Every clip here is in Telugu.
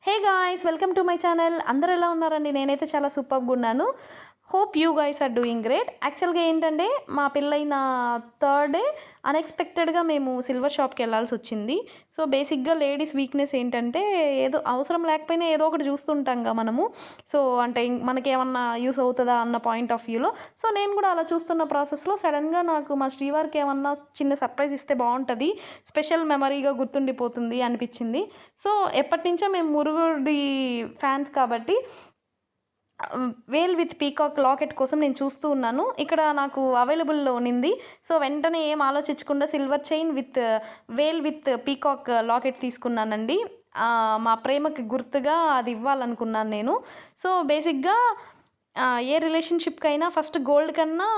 Hey guys, welcome to my channel. అందరూ ఎలా ఉన్నారండి? నేనైతే చాలా సూపర్గా ఉన్నాను. Hope you guys are doing great. యాక్చువల్గా ఏంటంటే మా పెళ్ళైన థర్డ్ డే అన్ఎక్స్పెక్టెడ్గా మేము సిల్వర్ షాప్కి వెళ్ళాల్సి వచ్చింది. సో బేసిక్గా లేడీస్ వీక్నెస్ ఏంటంటే ఏదో అవసరం లేకపోయినా ఏదో ఒకటి చూస్తుంటాంగా మనము. సో అంటే మనకేమన్నా యూస్ అవుతుందా అన్న పాయింట్ ఆఫ్ వ్యూలో. సో నేను కూడా అలా చూస్తున్న ప్రాసెస్లో సడన్గా నాకు మా శ్రీవారికి ఏమన్నా చిన్న సర్ప్రైజ్ ఇస్తే బాగుంటుంది, స్పెషల్ మెమరీగా గుర్తుండిపోతుంది అనిపించింది. సో ఎప్పటి నుంచో మేము మురుగుడి ఫ్యాన్స్ కాబట్టి వేల్ విత్ పీకాక్ లాకెట్ కోసం నేను చూస్తూ ఉన్నాను. ఇక్కడ నాకు అవైలబుల్లో ఉన్నింది. సో వెంటనే ఏం ఆలోచించకుండా silver chain with whale with peacock locket తీసుకున్నానండి. మా ప్రేమకి గుర్తుగా అది ఇవ్వాలనుకున్నాను నేను. సో బేసిక్గా ఏ రిలేషన్షిప్కైనా ఫస్ట్ గోల్డ్ కన్నా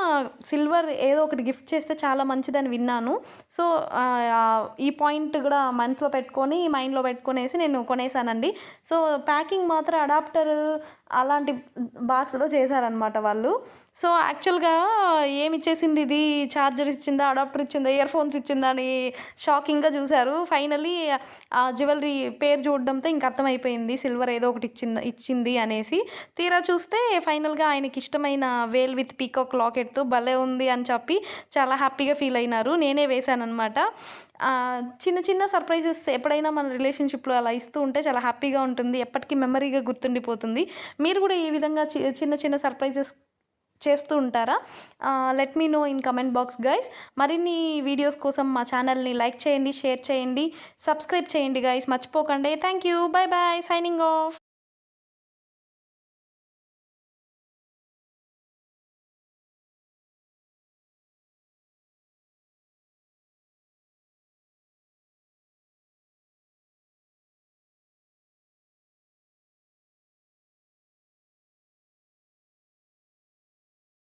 సిల్వర్ ఏదో ఒకటి గిఫ్ట్ చేస్తే చాలా మంచిదని విన్నాను. సో ఈ పాయింట్ కూడా మనసులో పెట్టుకొని మైండ్లో పెట్టుకునేసి నేను కొనేసానండి. సో ప్యాకింగ్ మాత్రం అడాప్టర్ అలాంటి బాక్స్లో చేశారనమాట వాళ్ళు. సో యాక్చువల్గా ఏమి ఇచ్చేసింది, ఇది ఛార్జర్ ఇచ్చిందా, అడాప్టర్ ఇచ్చిందా, ఇయర్ ఫోన్స్ ఇచ్చిందా అని షాకింగ్గా చూశారు. ఫైనలీ ఆ జ్యువెలరీ పేరు చూడడంతో ఇంక అర్థమైపోయింది సిల్వర్ ఏదో ఒకటి ఇచ్చింది అనేసి. తీరా చూస్తే ఫైనల్గా ఆయనకి ఇష్టమైన వేల్ విత్ పీకాక్ లాకెట్తో భలే ఉంది అని చెప్పి చాలా హ్యాపీగా ఫీల్ అయినారు. నేనే వేశానమాట. చిన్న చిన్న సర్ప్రైజెస్ ఎప్పుడైనా మన రిలేషన్షిప్లో అలా ఇస్తూ ఉంటే చాలా హ్యాపీగా ఉంటుంది, ఎప్పటికీ మెమరీగా గుర్తుండిపోతుంది. మీరు కూడా ఈ విధంగా చిన్న చిన్న సర్ప్రైజెస్ చేస్తూ ఉంటారా? Let me know in comment box guys. మరిన్ని వీడియోస్ కోసం మా ఛానల్ని లైక్ చేయండి, షేర్ చేయండి, సబ్స్క్రైబ్ చేయండి గైస్, మర్చిపోకండి. Thank you, bye bye, signing of.